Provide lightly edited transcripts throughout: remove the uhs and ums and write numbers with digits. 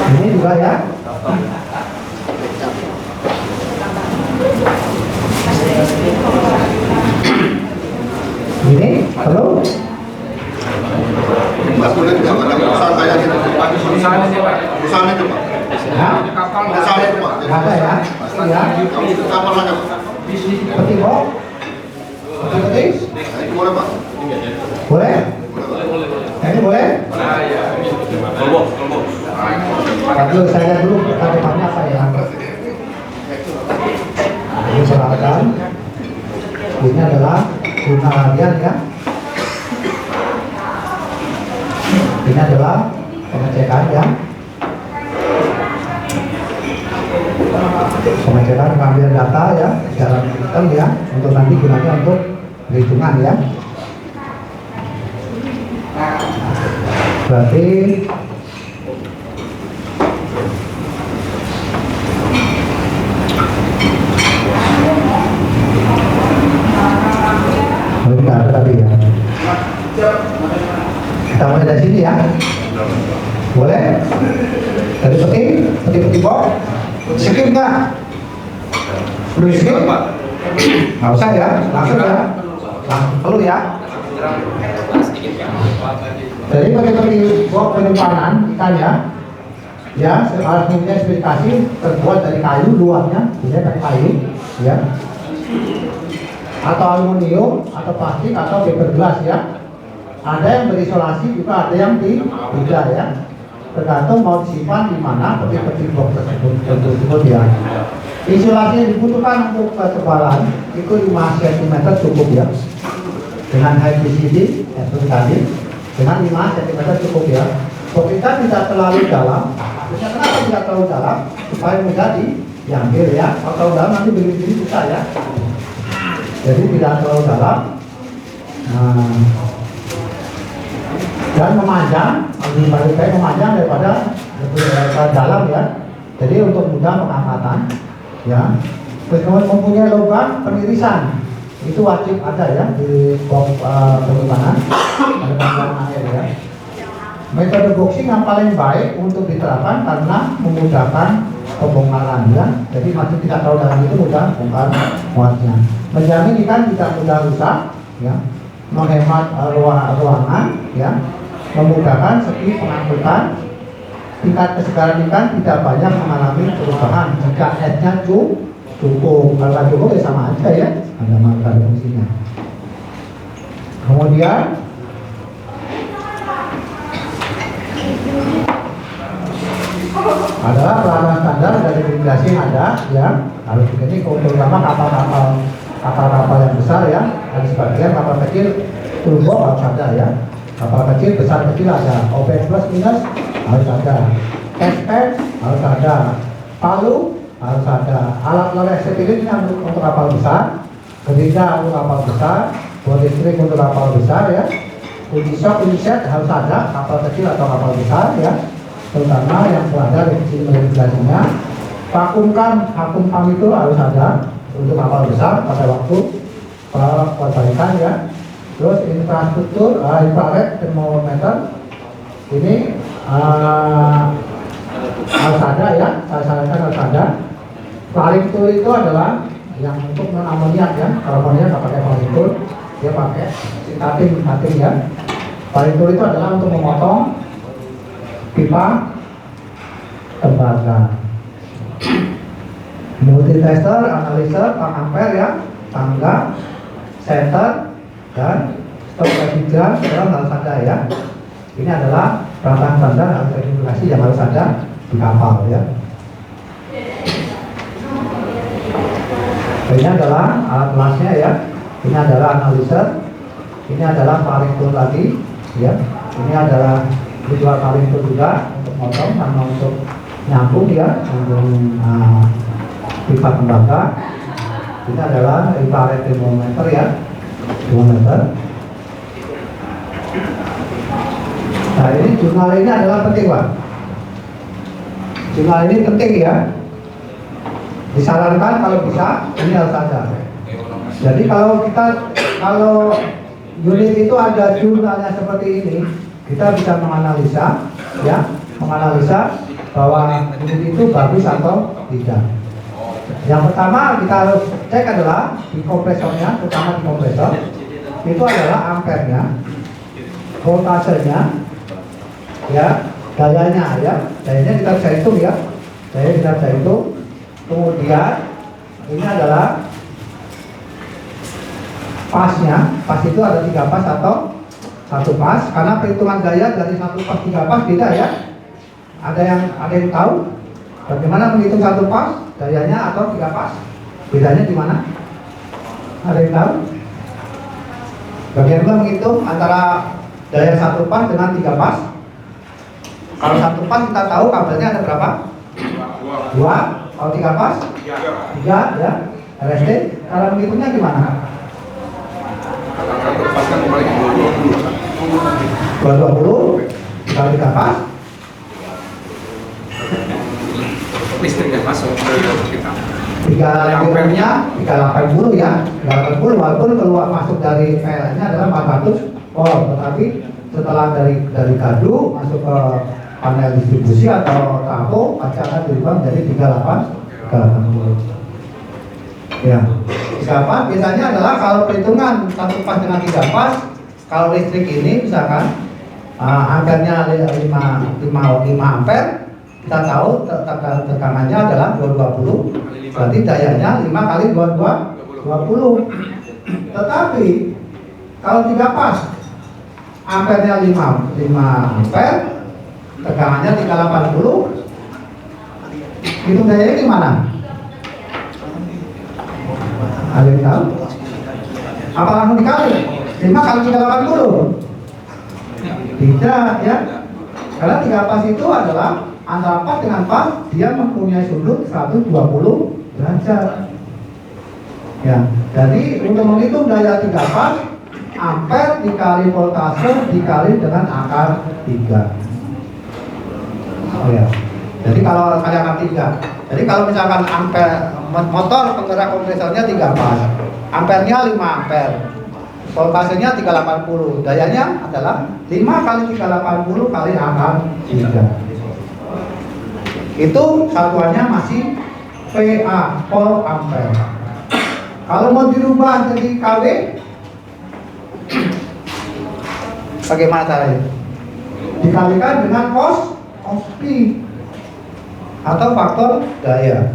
Ini juga ya. Ini perlu. Nggak boleh jangan ada perusahaan kayak gitu. Perusahaan itu Pak. Ya. Perusahaan itu Pak. Nggak ada ya. Ya. Kapal aja Pak. Seperti kok. Seperti. Ini boleh Pak. Boleh. Ini boleh. Lalu saya lihat dulu kata-katanya apa ya. Ini peralatan. Ini adalah guna harian ya. Ini adalah pengecekan ya. Pengecekan pengambilan data ya dalam sistem ya, untuk nanti gunanya untuk perhitungan ya. Berarti tidak ada tadi ya. Kita mulai dari sini ya. Boleh? Dari peti box. Skip nggak? Belum skip? Nggak usah ya, langsung ya. Langsung perlu ya. Jadi peti box penyimpanan ikan ya. Ya, alat punya spesifikasi terbuat dari kayu, luarnya punya dari kayu, ya. Atau aluminium, atau plastik, atau fiberglass ya. Ada yang berisolasi, juga ada yang tidak ya. Tergantung mau disimpan di mana peti box tersebut ya. Isolasi yang dibutuhkan untuk ketebalan itu 5 cm cukup ya. Dengan high density yang tadi dengan 5 cm cukup ya. Kita tidak terlalu dalam. Kenapa tidak terlalu dalam? Supaya mudah diambil ya. Kalau terlalu dalam nanti berdiri susah ya. Jadi tidak terlalu dalam. Dan memanjang, lebih baik memanjang daripada dalam ya. Jadi untuk mudah pengangkatan ya. Terus mempunyai lubang penirisan, itu wajib ada ya di box penyimpanan, ada penyimpanan air ya. Metode boxing yang paling baik untuk diterapkan karena memudahkan pembongkaran ya. Jadi masih tidak tahu dalam itu mudah bongkar muatnya. Menjamin ikan tidak mudah rusak ya. Menghemat ruangan ya. Memudahkan segi pengangkutan. Tingkat kesegaran ikan tidak banyak mengalami perubahan jika headnya cukup. Kalau cukup ya sama aja ya. Ada fungsinya. Kemudian adalah peralatan standar dari imigrasi yang ada ya. Harus begini, terutama kapal-kapal yang besar ya. Ada sebagian kapal kecil turbo harus ada ya. Kapal kecil, besar kecil ada. OPS plus minus harus ada. SP harus ada. Palu harus ada. Alat lores setirin untuk kapal besar. Gerinda untuk kapal besar. Body string untuk kapal besar ya. Kunci shock, kunci set harus ada. Kapal kecil atau kapal besar ya. Terutama yang berada di sini regulasinya. Vakum pump itu harus ada untuk kapal besar pada waktu perbaikan ya. Terus infrastruktur infrared thermometer ini harus ada ya. Saya sarankan harus ada. Flaring tool itu adalah yang untuk mengamoniak ya. Kalau amoniak nggak pakai flaring tool, dia pakai cutting ya. Flaring tool itu adalah untuk memotong pipa tembaga. Multitester, analyzer, ampere ya, tangga, center, dan stop diagram harus ada ya. Ini adalah peralatan standar atau sertifikasi yang harus ada di kapal ya. Ini adalah alat kelasnya ya. Ini adalah analyzer. Ini adalah flaring tool tadi ya. Ini adalah visual flaring tool juga untuk motong sama untuk nyambung ya, nyambung pipa tembaga. Ini adalah infrared thermometer ya, thermometer. Nah ini jurnal ini adalah penting Pak. Jurnal ini penting ya. Disarankan kalau bisa ini harus ada. Jadi kalau unit itu ada jurnalnya seperti ini, kita bisa menganalisa, ya, menganalisa bahwa unit itu bagus atau tidak. Yang pertama kita harus cek adalah di kompresornya, terutama di kompresor, itu adalah ampernya, voltasenya, ya, dayanya, ya, dayanya kita bisa hitung, ya, daya kita bisa hitung. Kemudian ini adalah pasnya, pas itu ada 3 pas atau 1 pas, karena perhitungan daya dari 1 pas 3 pas beda, ya. Ada yang tahu bagaimana menghitung 1 pas dayanya atau 3 pas? Bedanya di mana? Ada yang tahu? Bagaimana menghitung antara daya 1 pas dengan 3 pas? Kalau 1 pas kita tahu kabelnya ada berapa? 2. Kalau 3 pas? 3, ya. LSD. Cara menghitungnya gimana? Lepaskan kembali ke 220 dikali 3 pas. listriknya masuk ke kita. 3 ampernya 380, ya. 380 walaupun keluar masuk dari PLN-nya adalah 400 volt, tetapi setelah dari gadu masuk ke panel distribusi atau trafo pasti akan dirubah menjadi 380. Ya. 3 pas biasanya adalah kalau perhitungan 1 pas dengan 3 pas, kalau listrik ini misalkan ampernya 5 ampere, kita tahu tegangannya adalah 220, berarti dayanya 5 kali 20. Tetapi kalau 3 pas, ampernya 5 ampere, tegangannya 380, itu dayanya gimana? Ada yang tahu? Apa langsung dikali? 5 kali 380? Tidak, ya. Karena 3 pas itu adalah antara pas dengan pas, dia mempunyai sudut 120 derajat. Ya, jadi untuk menghitung daya 3 pas, ampere dikali voltase dikali dengan akar 3. Oh ya. Jadi kalau kali akar 3. Jadi kalau misalkan ampere motor penggerak kompresornya 3 pas, ampernya 5 ampere, voltasenya 380, dayanya adalah 5 kali 380 kali akar 3. Itu satuannya masih VA, volt ampere. Kalau mau dirubah jadi kW, bagaimana caranya? Dikalikan dengan cos P atau faktor daya.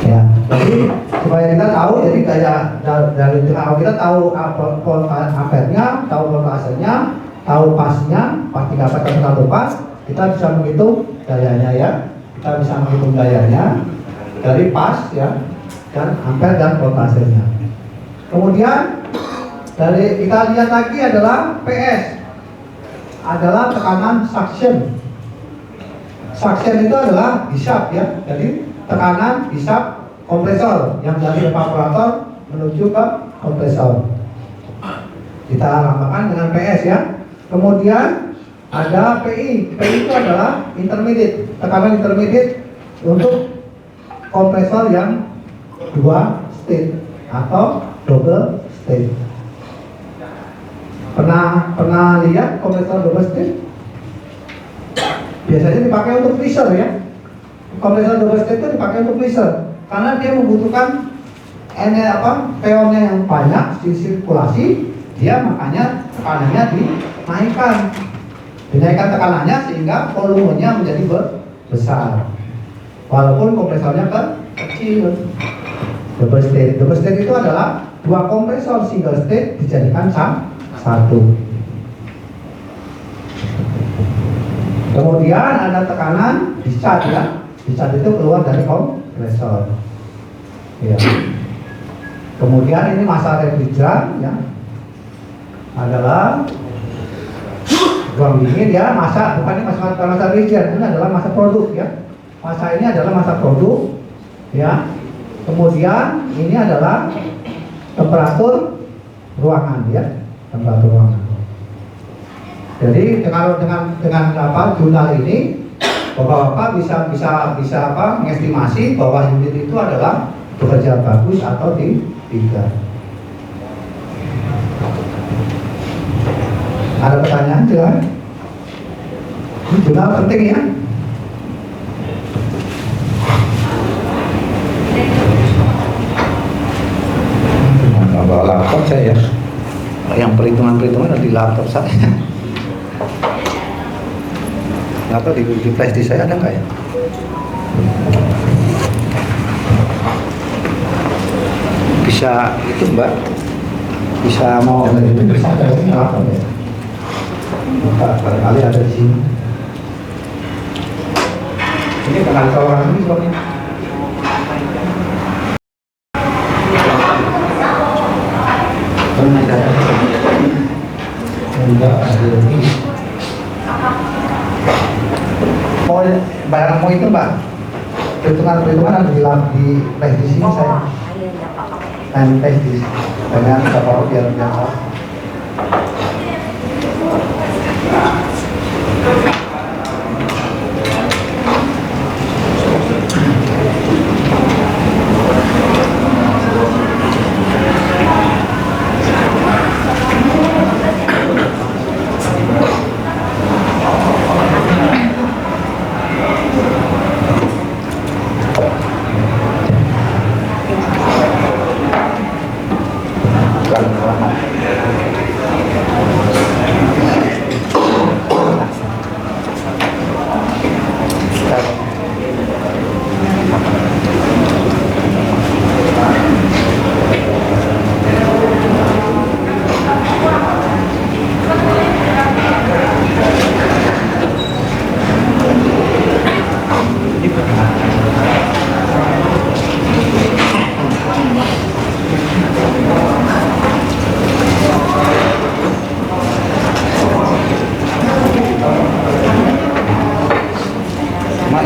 Ya, jadi supaya kita tahu, jadi daya dari kalau kita tahu volt ampernya, tahu voltasenya, tahu pasnya, pas 3 pas atau 1 pas, kita bisa menghitung dayanya, ya. Kita bisa menghitung dayanya dari pas, ya, dan ampere dan voltasenya. Kemudian dari kita lihat lagi adalah PS, adalah tekanan suction. Suction itu adalah hisap, ya. Jadi tekanan hisap kompresor yang dari evaporator menuju ke kompresor. Kita lambangkan dengan PS, ya. Kemudian ada PI. PI itu adalah intermediate, tekanan intermediate untuk kompresor yang 2 state atau double state. Pernah lihat kompresor double state? Biasanya dipakai untuk freezer, ya. Kompresor double state itu dipakai untuk freezer karena dia membutuhkan peonnya yang banyak di sirkulasi, dia makanya tekanannya dinaikkan tekanannya sehingga volumenya menjadi besar walaupun kompresornya kecil. Double state itu adalah 2 kompresor single state dijadikan satu. Kemudian ada tekanan discharge, ya. Discharge itu keluar dari kompresor, ya. Kemudian ini masa refrigeran, ya, adalah ruang dingin, ya. Masa bukan ini masa refrigeran, ini adalah masa produk, ya. Masa ini adalah masa produk, ya. Kemudian ini adalah temperatur ruangan, ya. Temperatur ruangan. Jadi kalau dengan jurnal ini, Bapak-bapak bisa mengestimasi bahwa unit itu adalah bekerja bagus atau tidak. Ada pertanyaan silakan. Ini jurnal penting ya. Bawa laptop saya ya. Yang perhitungan-perhitungan ada di laptop saya. Nggak tahu di flash disk saya ada nggak ya? Bisa itu Mbak, bisa mau bisa ada ini apa ya? Barangkali ada di sini. Ini kenal orang ini soalnya. Mau barang mau itu Mbak, perhitungan ada di flash di sini saya. Dan flash di dengan apa biar biasa.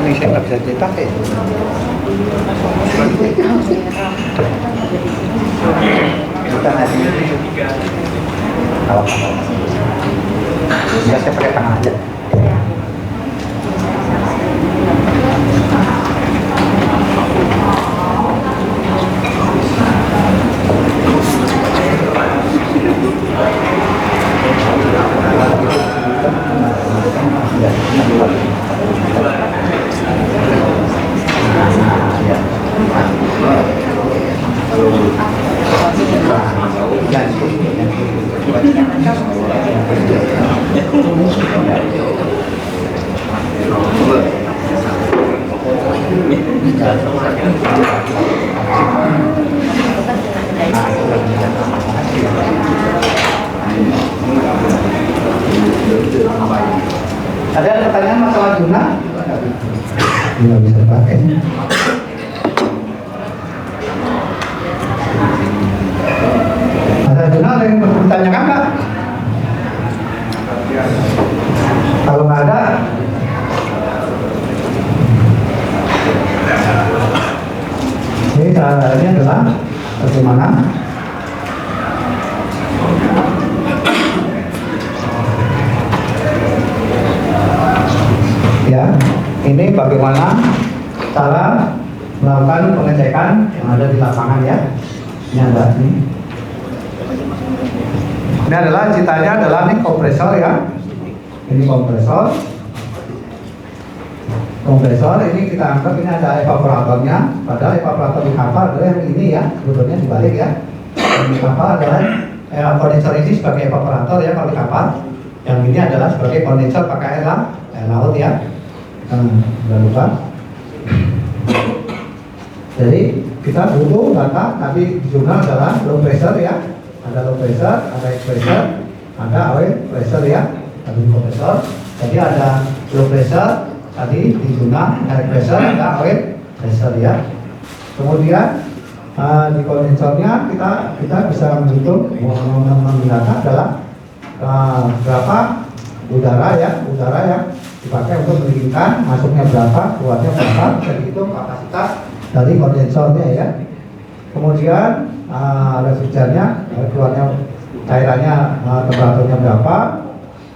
Ini saya nggak bisa cetak ya. Bukan hari ini. Kalau nggak saya pakai tangan aja. Ada pertanyaan masalah jurnal? Nggak bisa pakai. Ada jurnal yang bertanyakan nggak? Kalau nggak ada, ini caranya adalah bagaimana ya, ini bagaimana cara melakukan pengecekan yang ada di lapangan ya. Ini ada ini. Ini adalah ceritanya adalah ini kompresor ya. Ini kompresor. Kompresor ini kita anggap ini ada evaporatornya. Padahal evaporator di kapal adalah yang ini ya. Sebetulnya dibalik ya. Yang di kapal adalah kondensor ini sebagai evaporator ya kalau di kapal. Yang ini adalah sebagai kondensor pakai air laut ya. Jangan lupa. Jadi kita butuh data tadi di jurnal adalah low pressure ya. Ada low pressure, ada high pressure, ada oil pressure ya. Tadi kompresor. Jadi ada low pressure tadi di jurnal, high pressure, ada oil pressure ya. Kemudian di kondensornya kita bisa menghitung data adalah berapa udara yang dipakai untuk mendinginkan, masuknya berapa, keluarnya berapa, bisa dihitung kapasitas dari kondensornya ya. Kemudian refrigerantnya, keluarnya cairannya temperaturnya berapa,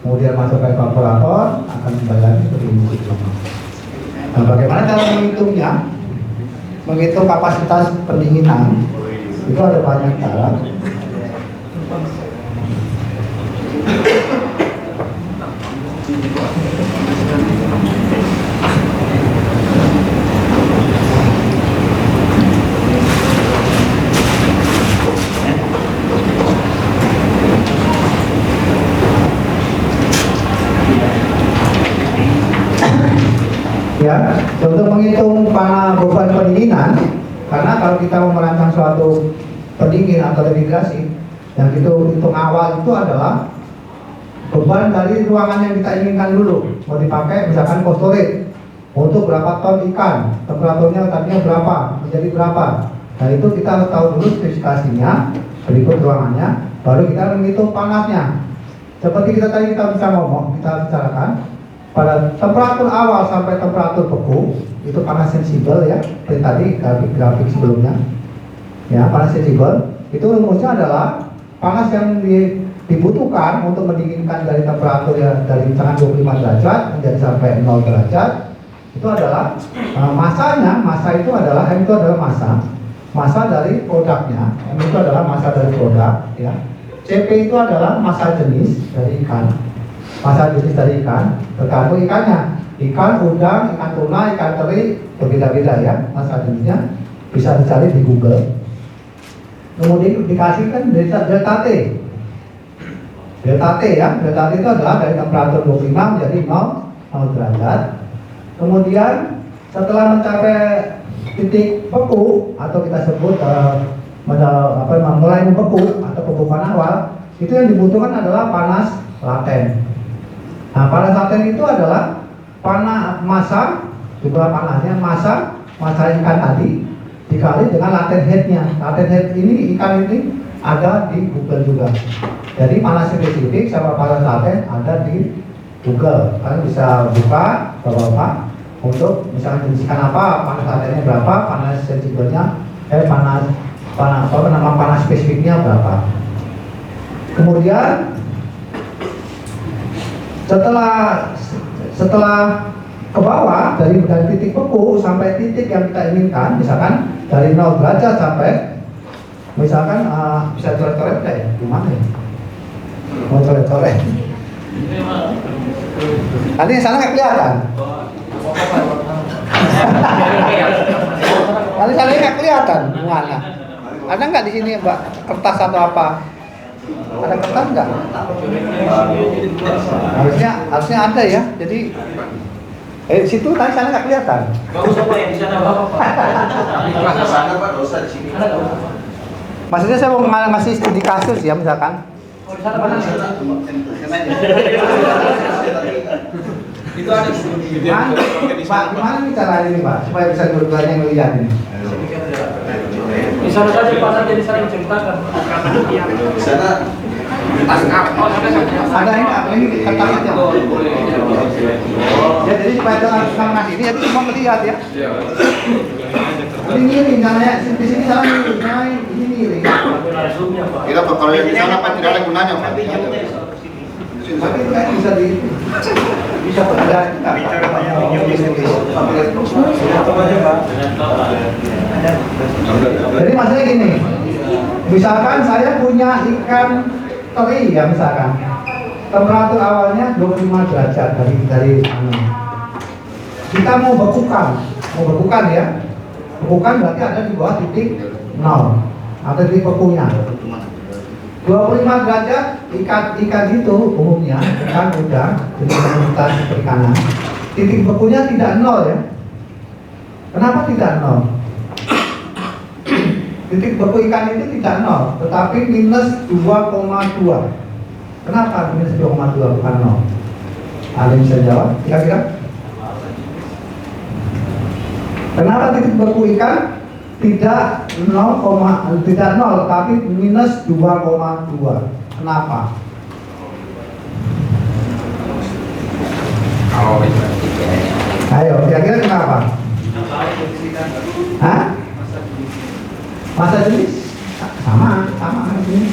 kemudian masuk ke evaporator akan kembali lagi seperti ini. Nah, bagaimana cara menghitungnya? Menghitung kapasitas pendinginan itu ada banyak cara. Untuk menghitung beban pendinginan, karena kalau kita mau merancang suatu pendingin atau rehidrasi, yang itu hitung awal itu adalah beban dari ruangan yang kita inginkan dulu. Mau dipakai misalkan cold storage untuk berapa ton ikan, temperaturnya tadinya berapa, menjadi berapa. Nah itu kita harus tahu dulu spesifikasinya, berikut ruangannya, baru kita menghitung panasnya. Seperti kita bisa ngomong, kita bicarakan pada temperatur awal sampai temperatur beku itu panas sensibel ya, seperti tadi grafik sebelumnya. Ya, panas sensibel itu rumusnya adalah panas yang dibutuhkan untuk mendinginkan dari temperatur ya, dari misalkan 25 derajat menjadi sampai 0 derajat. Itu adalah masanya, masa itu adalah M itu adalah masa dari produknya, M itu adalah masa dari produk ya. CP itu adalah masa jenis dari ikan, masa jenis dari ikan, tergantung ikannya, ikan udang, ikan tuna, ikan teri, berbeda-beda ya masa jenisnya, bisa dicari di Google. Kemudian dikasihkan delta T. Delta T ya, delta T itu adalah dari temperatur 25 menjadi 0 derajat. Kemudian setelah mencapai titik beku atau kita sebut mulai membeku atau pembukaan awal, itu yang dibutuhkan adalah panas laten. Nah, panas laten itu adalah masa, jumlah panasnya masa ikan tadi dikali dengan latent headnya. Latent head ini ikan ini ada di Google juga. Jadi panas spesifik sama panas laten ada di Google. Kalian bisa buka bapak-bapak untuk misalnya jenis ikan apa, panas latennya berapa, panas sensibelnya, panas spesifiknya berapa. Kemudian setelah ke bawah dari titik beku sampai titik yang kita inginkan, misalkan dari 0 derajat sampai misalkan bisa coret-coret ya, gimana ya? Mau coret-coret. Nanti yang sana nggak kelihatan. Nanti sana nggak kelihatan mana. Ada nggak di sini Mbak kertas atau apa? Ada kertas nggak? Harusnya ada ya. Jadi di situ tadi sana nggak kelihatan. Maksudnya saya mau ngasih studi kasus ya misalkan. Itu ada studi. Pak, gimana nih cara ini Pak supaya bisa dua-duanya ngelihat ini? Di sana saja Pak saja di sana menceritakan. Di sana ada ini kertasnya. Ya jadi supaya dengan ngasih ini jadi semua melihat ya. Ini miring karena di sini salah ini miring. kita kalau yang di sana Pak tidak ada gunanya Pak. Tapi itu kan bisa ada jadi maksudnya gini, misalkan saya punya ikan teri ya misalkan temperatur awalnya 25 derajat dari kita mau bekukan ya, bekukan berarti ada di bawah titik 0 atau titik bekunya 25 derajat. Ikan itu umumnya ikan udang jenis komunitas perikanan, titik bekunya tidak 0 ya. Kenapa tidak 0? Titik beku ikan itu tidak 0 tetapi minus 2,2. Kenapa minus 2,2 bukan 0? Ada yang bisa jawab kira-kira? Kenapa titik beku ikan tidak 0 tapi minus 2,2? Kenapa? Ayo, kira-kira kenapa? Hah? Masa jenis? Sama ini.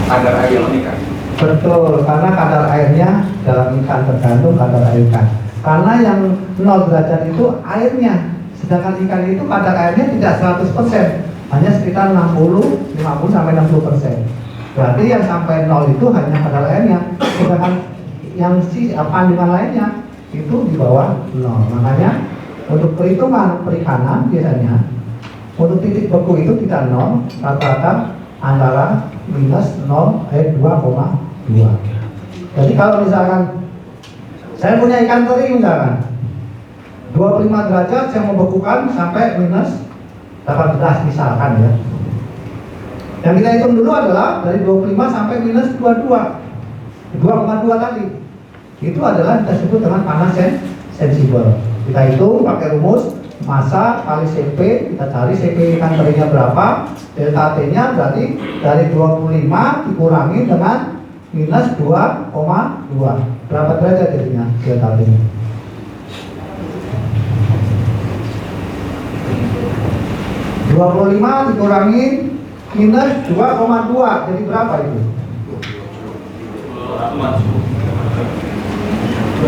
Kadar air ikan. Betul, karena kadar airnya dalam ikan tergantung kadar air ikan. Karena yang 0 derajat itu airnya, sedangkan ikan itu kadar airnya tidak 100%, hanya sekitar 50 sampai 60%. Berarti yang sampai 0 itu hanya kadar airnya, sedangkan yang kandungan lainnya itu di bawah 0. Makanya untuk perhitungan perikanan biasanya untuk titik beku itu tidak 0, rata-rata antara minus 2,2. Jadi kalau misalkan Saya punya ikan teri misalkan 25 derajat, saya membekukan sampai minus 18 misalkan ya. Yang kita hitung dulu adalah dari 25 sampai minus 2,2 tadi. Itu adalah kita sebut dengan panas sensibel. Kita hitung pakai rumus massa kali Cp, kita cari Cp ikan terinya berapa, delta T-nya berarti dari 25 dikurangi dengan minus 2,2. Berapa derajat jadinya delta T-nya? 25 dikurangi minus 2,2, jadi berapa itu?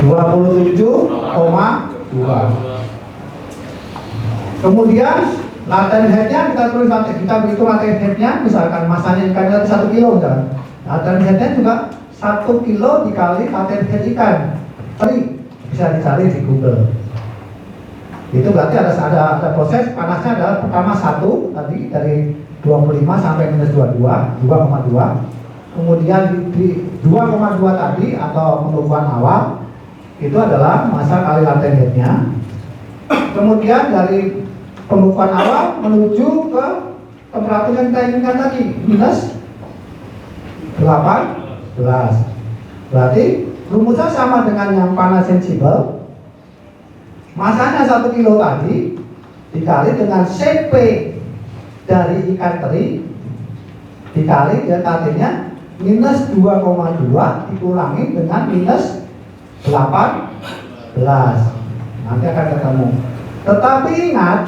27,2. Kemudian latent headnya kita tulis, kita hitung latent headnya, misalkan masanya ikannya 1 kilo misalkan. Latent headnya juga 1 kilo dikali latent head ikan teri, bisa dicari di Google. Itu berarti ada proses panasnya adalah pertama 1 tadi dari 25 sampai minus 2,2. Kemudian di 2,2 tadi atau pembekuan awal itu adalah massa kali latent headnya. Kemudian dari pembekuan awal menuju ke temperatur yang kita inginkan tadi minus 18. Berarti rumusnya sama dengan yang panas sensibel. Masanya 1 kilo tadi dikali dengan Cp dari ikan teri dikali delta T-nya minus 2,2 dikurangi dengan minus 18. Nanti akan ketemu. Tetapi ingat,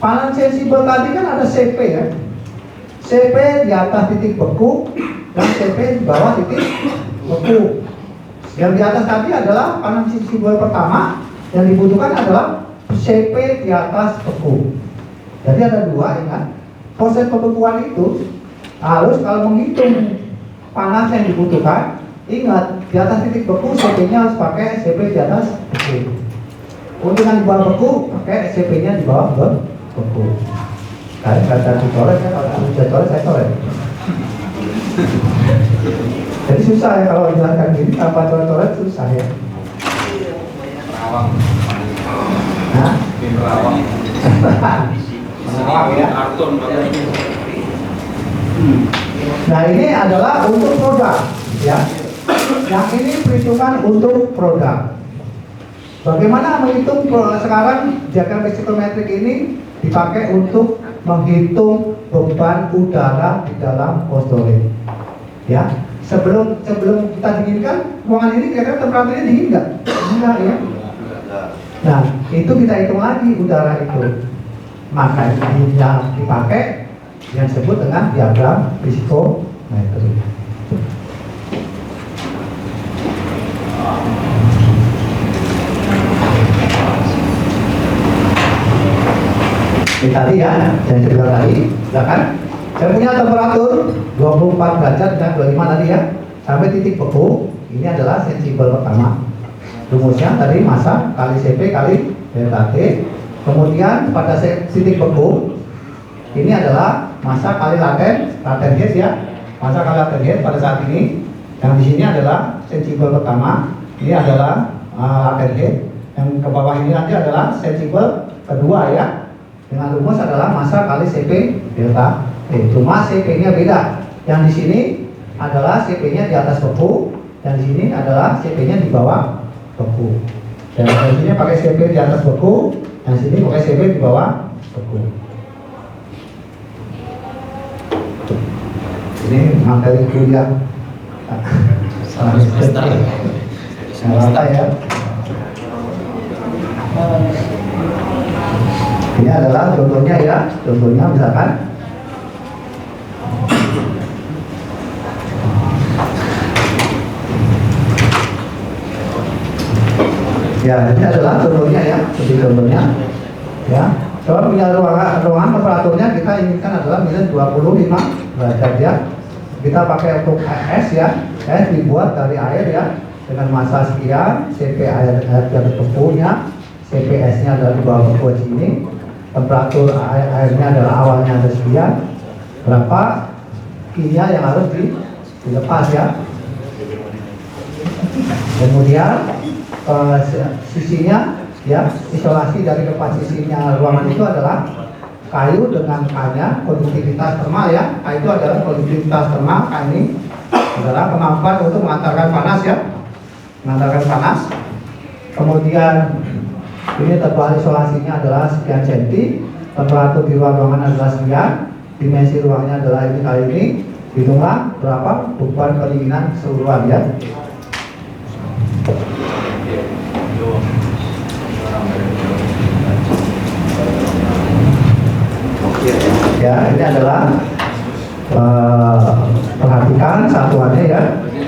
panas sensibel tadi kan ada Cp ya. Cp di atas titik beku dan Cp di bawah titik beku. Yang di atas tadi adalah panas sensibel pertama, yang dibutuhkan adalah Cp di atas beku. Jadi ada dua, ingat. Proses pembekuan itu harus kalau menghitung panas yang dibutuhkan, ingat di atas titik beku Cp-nya harus pakai Cp di atas beku. Untuk yang di bawah beku pakai Cp-nya di bawah beku. Saya kata dicoret ya, kalau saya coret saya coret. Jadi susah ya kalau dijelaskan gini, tanpa coret-coret susah ya. Nah, ya. Nah ini adalah untuk produk ya. Yang ini perhitungan untuk produk. Bagaimana menghitung sekarang diagram psikometrik ini dipakai untuk menghitung beban udara di dalam cold ya. Sebelum kita dinginkan ruangan ini kira-kira temperaturnya dingin nggak? Enggak ya. Nah itu kita hitung lagi udara itu. Maka yang dipakai yang disebut dengan diagram psikometrik. Ini tadi ya, yang saya bilang tadi, ya kan? Saya punya temperatur 24 derajat dan 25 tadi ya, sampai titik beku. Ini adalah sensibel pertama. Rumusnya tadi massa kali Cp kali delta T. Kemudian pada titik beku, ini adalah massa kali latent head ya, massa kali latent head pada saat ini. Yang di sini adalah sensibel pertama, ini adalah latent head. Yang ke bawah ini nanti adalah sensibel kedua ya. Dengan rumus adalah massa kali Cp delta T. Cuma Cp-nya beda. Yang di sini adalah Cp-nya di atas beku, dan di sini adalah Cp-nya di bawah beku. Dan di sini pakai Cp di atas beku, yang sini pakai Cp di bawah beku. Ini materi kuliah semester ya. Ini adalah contohnya ya, contohnya misalkan ya, ini adalah contohnya ya, seperti contohnya ya. Kalau punya ruangan temperaturnya kita inginkan adalah minus 25 derajat ya. Kita pakai untuk es ya, es dibuat dari air ya, dengan massa sekian, Cp air yang bekunya, Cp S-nya adalah di bawah beku sini. Temperatur airnya adalah awalnya ada sekian, berapa Q-nya yang harus dilepas ya. Kemudian sisinya ya, isolasi dari depan sisinya ruangan itu adalah kayu dengan K-nya konduktivitas termal ya. K itu adalah konduktivitas termal, K ini adalah kemampuan untuk mengantarkan panas ya, mengantarkan panas. Kemudian ini tebal isolasinya adalah sekian senti, temperatur di ruangan adalah sekian, dimensi ruangnya adalah ini kali ini, hitunglah berapa beban pendinginan keseluruhan ya. Ya, ini adalah perhatikan satuannya ya.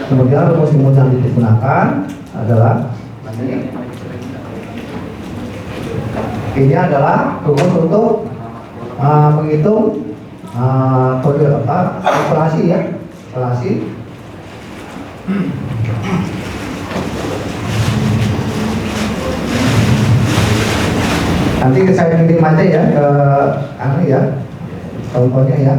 Kemudian rumus-rumus yang digunakan adalah ini adalah rumus untuk menghitung kode isolasi ya, isolasi. Nanti saya kirim aja ya ke anu ya, contohnya ya.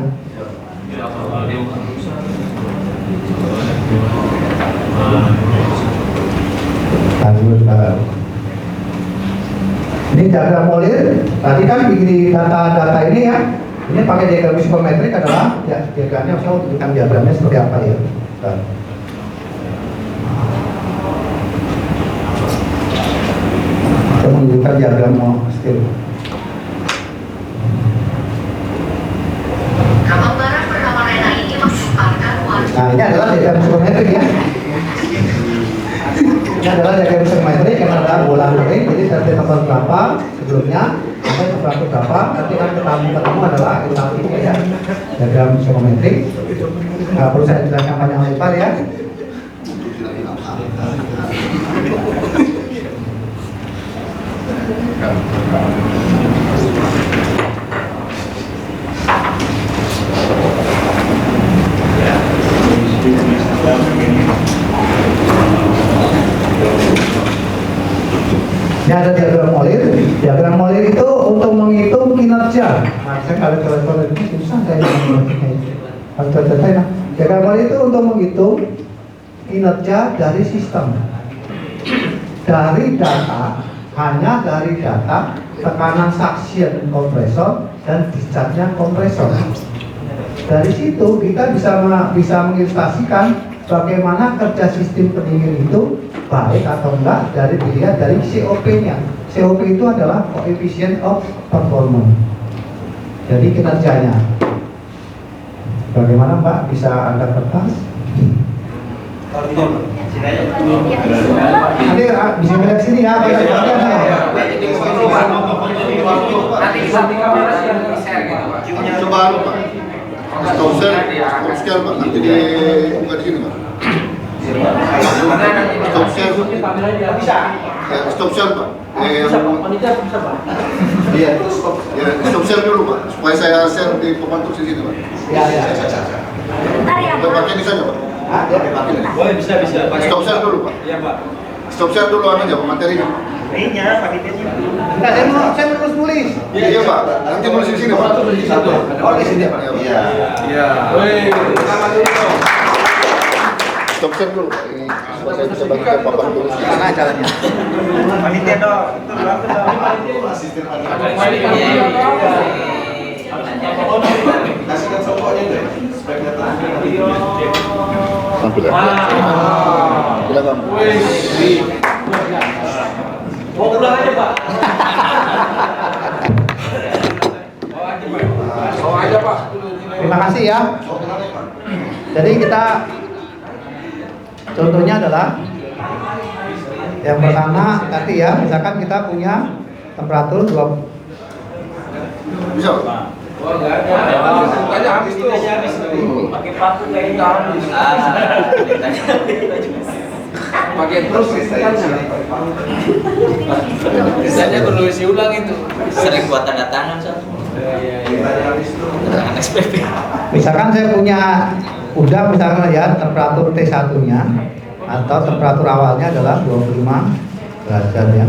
Ini diagram molir. Tadi kan di data-data ini ya, ini pakai diagram psikometrik adalah ya, diagramnya saya tunjukkan diagramnya seperti apa ya. Saya menunjukkan diagram skill. Kapal barang bernama Rena ini merupakan warga. Nah, ini adalah diagram psikometrik ya. Ini adalah diagram psikometrik yang ada bola miring. Jadi dari nomor berapa sebelumnya sampai temperatur berapa. Nanti kan ketemu adalah akumulatifnya ya. Diagram psikometrik. Nggak perlu saya jelaskan panjang lebar ya. Ini ada diagram molir. Diagram molir itu untuk menghitung kinerja. Nah, saya kalau ini susah saya mengertinya. Diagram molir itu untuk menghitung kinerja dari sistem. Dari data, hanya dari data tekanan suction kompresor dan discharge-nya kompresor. Dari situ kita bisa mengilustrasikan bagaimana kerja sistem pendingin itu baik atau enggak dari dilihat dari COP-nya. COP itu adalah coefficient of performance. Jadi kinerjanya. Bagaimana Mbak, bisa Anda kertas? Nanti bisa melihat sini ya. Nanti di samping kamera yang di-share gitu Pak. Coba lu Pak. Stop share Pak. Nanti dibuka di sini Pak. Stop share Pak. Bisa. Ya, stop share Pak. Bisa Pak, panitia bisa Pak. Iya, stop share dulu Pak. Supaya saya share di papan tulis di sini Pak. Ya. Bentar ya, Kita Pak. pakai ini saja Pak. Boleh bisa. Stop share dulu Pak. Iya Pak. Stop share dulu aja materinya. Enggak, saya terus nulis. Iya Pak. Nanti nulis di sini Pak. Oh, di sini Pak. Iya. Iya. Woi, selamat dulu. Stop share dulu Pak. Ini supaya saya bisa bagi ke papan tulis. Mana caranya? Panitia dong, itu doang tuh dong. Kasihkan sopoknya deh, supaya kelihatan. Sampai Silakan. Mau pulang aja Pak. Bawa aja Pak. Terima kasih ya. Jadi kita contohnya adalah yang pertama tadi ya, misalkan kita punya temperatur 20. Bisa Pak. Wah, enggak ada. Bukannya habis tuh. Pakai paku kayaknya habis. Pakai terus kristanya. Biasanya perlu isi ulang itu. Sering buat tanda tangan so. Tangan SPP. Misalkan saya punya udah misalkan ya temperatur T1 nya atau temperatur awalnya adalah 25 derajat ya.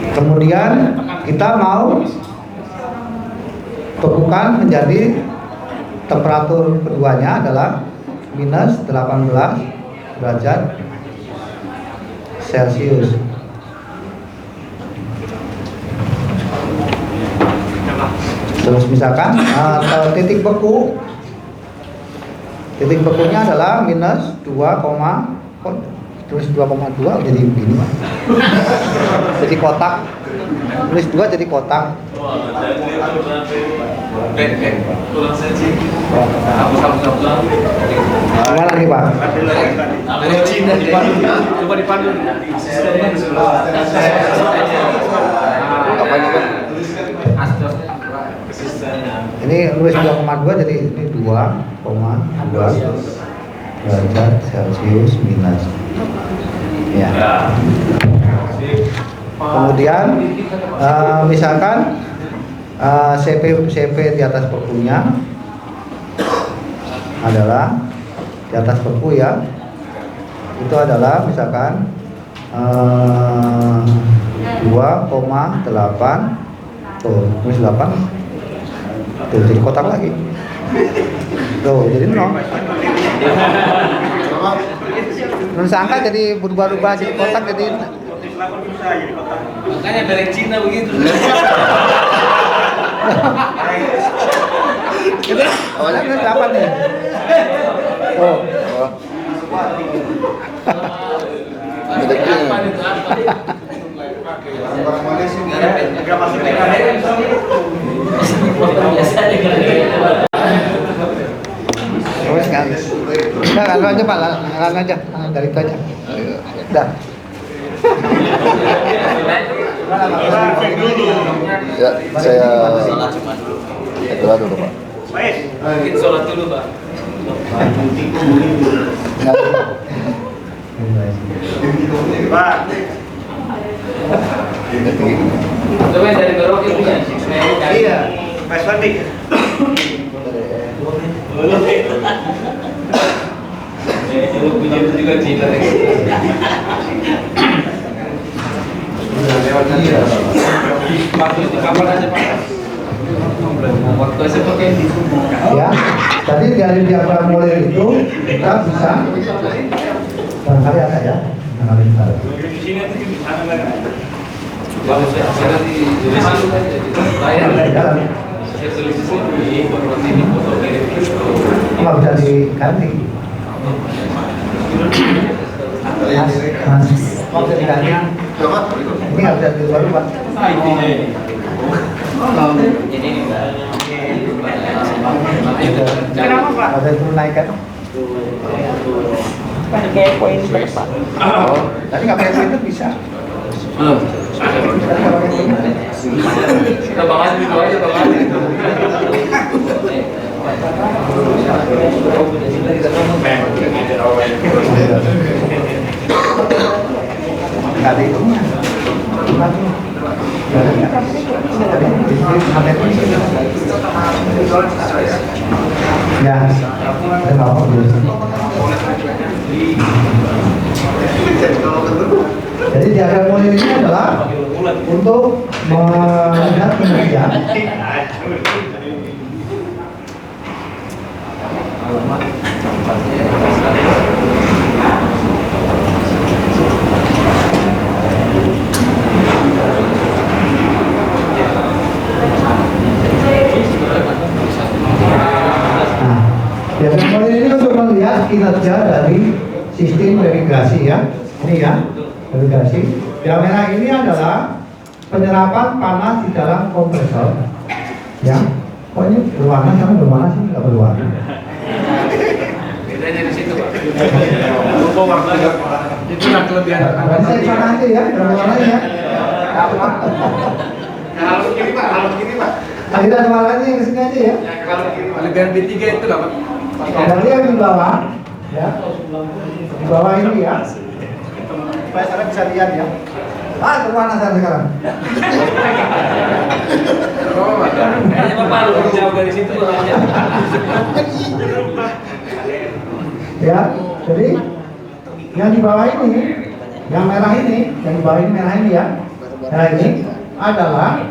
Kemudian kita mau bekukan menjadi temperatur keduanya adalah minus 18 derajat Celcius. Terus misalkan titik bekunya adalah minus 2, kok tulis 2,2 jadi begini Pak. Jadi kotak. Tulis 2 jadi kotak. Mana lagi Pak? Coba dipandu. Apa ini Pak? Ini tulis 2,2 jadi ini 2,2 derajat Celcius minus. Ya. Kemudian misalkan CP di atas bekunya adalah di atas beku ya, itu adalah misalkan 2,8 tuh, tulis 8 tuh jadi kotak lagi tuh jadi 0. Nulis angka jadi berubah-ubah jadi kotak jadi. Makanya dari Cina begitu. Awalnya nulis 8 nih. Oh. Apa itu apa? Orang Malaysia Enggak masuk di Terus kan. Nah, lalu aja Pak, lalu aja. Dari itu aja. Dah. Ya, saya Sholat cuma dulu. itulah dulu Pak. Baik. Mungkin sholat dulu, Pak. Pak. Coba yang dari Merauke punya. Iya. Mas Fandi. Punya juga Cina. Kapan aja Pak? Waktu SMP. Ya. Tadi dari diagram moler itu kita bisa barangkali ada ya. Barangkali ada. Di sini itu di sana lagi. Kalau saya di sini layar Di dalam. saya tulis di sini foto ini foto mirip itu. Nggak bisa diganti. Mas, mau bisa diganti? Coba. Ini nggak bisa dibaru Pak. Jadi ini Mbak. Kenapa Pak? Ada turun naikkan. Pakai poin berapa? Oh, tadi nggak pakai itu bisa. Tadi nggak pakai poin. Kita bahas itu aja, bahas itu. Nggak ada hitungnya. Ya, saya mau dulu. Jadi diagram moler ini adalah untuk melihat pengertian. Diagram moler ini untuk melihat kinerja dari sistem irigasi ya. Ini ya, irigasi. Yang merah ini adalah penyerapan panas di dalam kompresor. Ya, kok ini berwarna sama berwarna sih nggak berwarna. Bedanya di situ, Pak. Lupa warnanya. Itulah kelebihan. Berarti saya sana aja ya, berwarnanya ya. Kalau begini Pak, kalau begini Pak. Tidak ada warnanya yang kesini aja ya. Kalau begini Pak. Kelebihan B3 itu lah, Pak. Berarti yang di bawah, ya, di bawah ini ya. Supaya saya bisa lihat ya. Ah, berwarna saya sekarang. Oh, kayaknya Bapak lu jauh dari situ aja. Ya, jadi yang di bawah ini, yang merah ini, yang di bawah ini merah ini ya. Nah ini adalah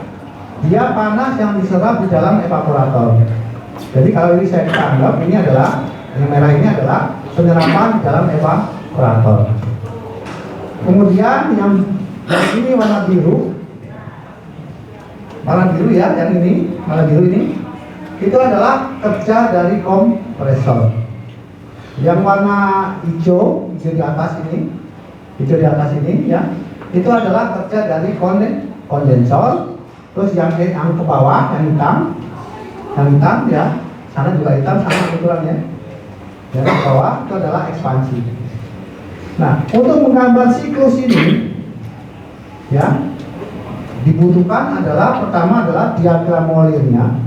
dia panas yang diserap di dalam evaporator. Jadi kalau ini saya anggap ini adalah yang merah ini adalah penyerapan di dalam evaporator. operator. Kemudian yang ini warna biru ya, yang ini warna biru ini itu adalah kerja dari kompresor. Yang warna hijau di atas ini, ya, itu adalah kerja dari kondensor. Terus yang ke bawah, yang hitam ya, sana juga hitam sama ukurannya. Yang ke bawah itu adalah ekspansi. Nah, untuk menggambar siklus ini, ya, dibutuhkan adalah pertama adalah diagram molirnya,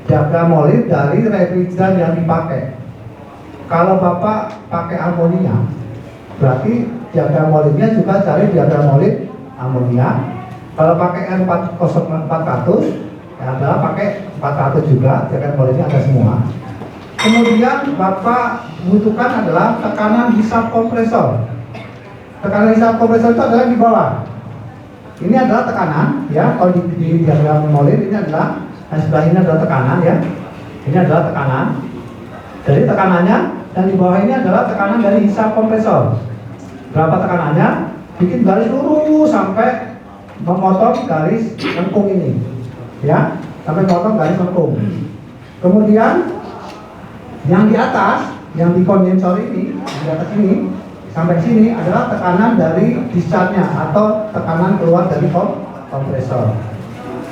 diagram molir dari refrigeran yang dipakai. Kalau Bapak pakai amonia, berarti diagram molirnya juga cari diagram molir amonia. Kalau pakai R40400, ya adalah pakai 400 juga, diagram molirnya ada semua. Kemudian Bapak butuhkan adalah tekanan hisap kompresor. Tekanan hisap kompresor itu adalah di bawah. Ini adalah tekanan, ya. Kalau di diagram molir ini adalah, sebelah ini adalah tekanan, ya. Ini adalah tekanan. Jadi tekanannya, dan di bawah ini adalah tekanan dari hisap kompresor. Berapa tekanannya? Bikin garis lurus sampai memotong garis lengkung ini, ya, sampai memotong garis lengkung. Kemudian yang di atas, yang di kondensor ini, di atas ini sampai sini adalah tekanan dari discharge-nya atau tekanan keluar dari kompresor.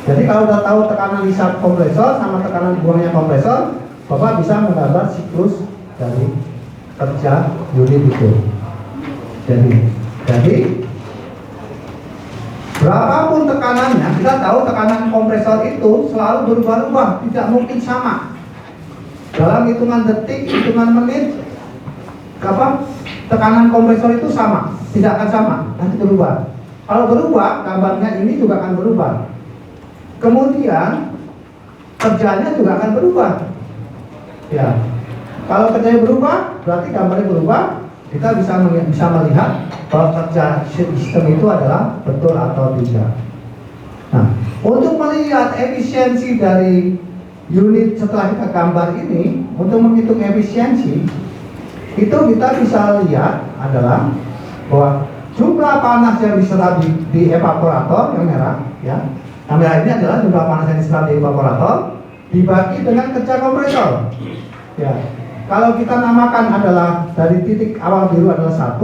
Jadi kalau udah tahu tekanan hisap kompresor sama tekanan buangnya kompresor, Bapak bisa menggambar siklus dari kerja unit itu. Jadi berapapun tekanannya, kita tahu tekanan kompresor itu selalu berubah-ubah, tidak mungkin sama. Dalam hitungan detik, hitungan menit, tekanan kompresor itu sama, tidak akan sama, nanti berubah. Kalau berubah, gambarnya ini juga akan berubah. Kemudian kerjanya juga akan berubah. Ya, kalau kerjanya berubah, berarti gambarnya berubah. Kita bisa melihat bahwa kerja sistem itu adalah betul atau tidak. Nah, untuk melihat efisiensi dari unit setelah kita gambar ini, untuk menghitung efisiensi, itu kita bisa lihat adalah bahwa jumlah panas yang diserap di evaporator yang merah, ya, yang merah ini adalah jumlah panas yang diserap di evaporator dibagi dengan kerja kompresor. Ya, kalau kita namakan adalah dari titik awal biru adalah 1,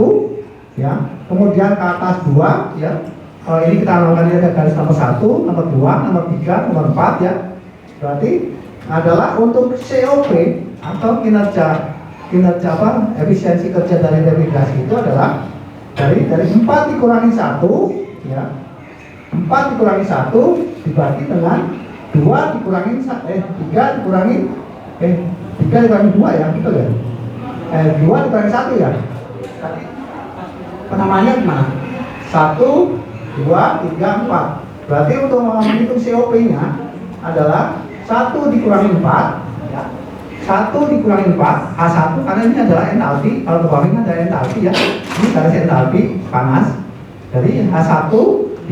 ya, kemudian ke atas 2, ya. Kalau ini kita namakan ini garis nomor 1, nomor 2, nomor 3, nomor 4, ya. Berarti adalah untuk COP atau kinerja efisiensi kerja dari refrigerasi itu adalah dari 4 dikurangi 1, ya, 4 dikurangi 1 dibagi dengan 2 dikurangi 3 dikurangi 3 dikurangi 2, ya, betul ya. 2 dikurangi 1, ya. Tadi penamaannya gimana? 1, 2, 3, 4. Berarti untuk menghitung COP-nya adalah 1 dikurangi 4, ya. 1 dikurangi 4, H1, karena ini adalah entalpi. Kalau ke bawah ini adalah entalpi, ya. Ini garis entalpi panas. Jadi H1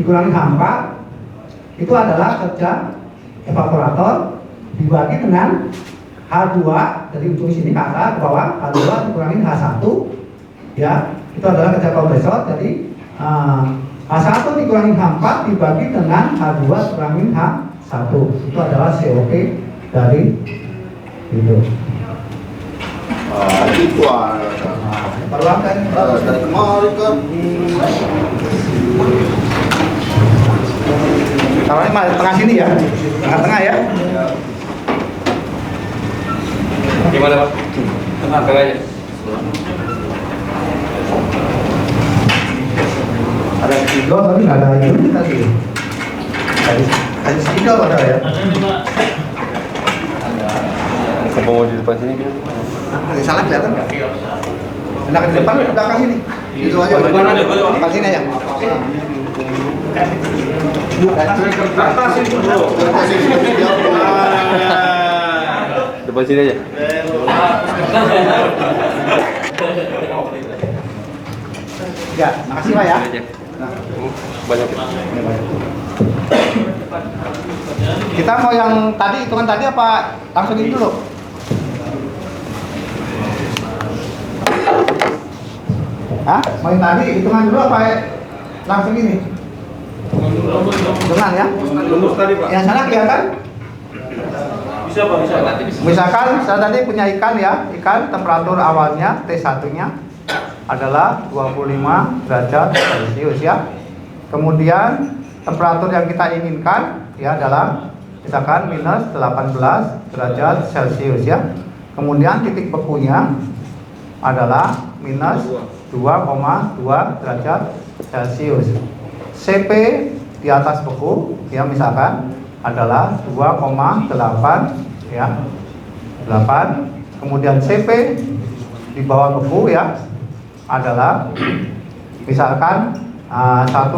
dikurangi H4 itu adalah kerja evaporator dibagi dengan H2 dari ujung sini ke atas ke bawah, H2 dikurangi H1, ya, itu adalah kerja kompresor. Jadi H1 dikurangi H4 dibagi dengan H2 dikurangi H1, itu adalah COP dari itu. Itu Perlukan dari kemarin kan. Kalau ini tengah sini, ya, tengah-tengah, ya. Gimana Pak? Tengah-tengah aja. Ada spidol tapi nggak ada unit tadi. Ada spidol padahal, ya. Apa mau di depan sini? Ada salah kelihatan nggak? Enak di depan, ke belakang sini. Itu aja. Depan ada, boleh Pak. Depan sini aja. Depan sini aja. Ya, makasih Pak, ya. Banyak. Kita mau yang tadi, hitungan tadi apa langsung ini dulu? Hah? Mau yang tadi hitungan dulu apa langsung ini? Hitungan ya? Lulus tadi Pak. Yang sana kelihatan? Bisa Pak, bisa Pak. Misalkan saya tadi punya ikan ya, ikan temperatur awalnya T1-nya adalah 25 derajat Celcius ya. Kemudian temperatur yang kita inginkan ya adalah misalkan minus 18 derajat Celcius ya. Kemudian titik bekunya adalah minus 2,2 derajat Celcius. CP di atas beku ya misalkan adalah 2,8 ya 8. Kemudian CP di bawah beku ya adalah misalkan 1,8.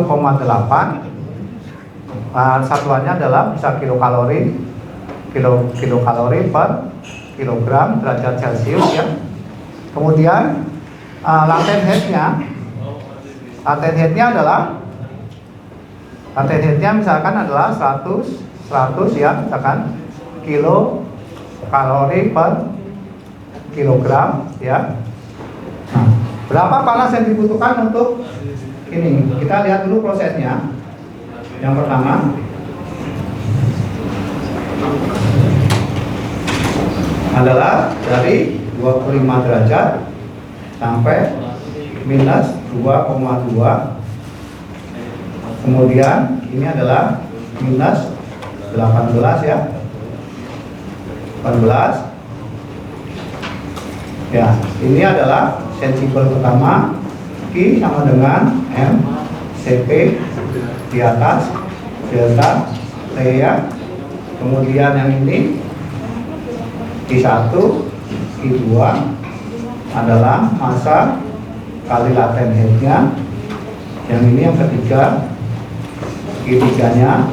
Satuannya adalah bisa kilokalori per kilogram derajat Celcius ya. Kemudian latent headnya misalkan adalah 100 ya misalkan kilokalori per kilogram ya. Nah, berapa panas yang dibutuhkan untuk ini? Kita lihat dulu prosesnya. Yang pertama adalah dari 25 derajat sampai minus 2,2. Kemudian ini adalah minus 18 ya 18 ya. Ini adalah sensibel pertama, Q sama dengan M, CP di atas delta T ya. Kemudian yang ini Q1 Q2 adalah massa kali latent headnya. Yang ini yang ketiga Q3-nya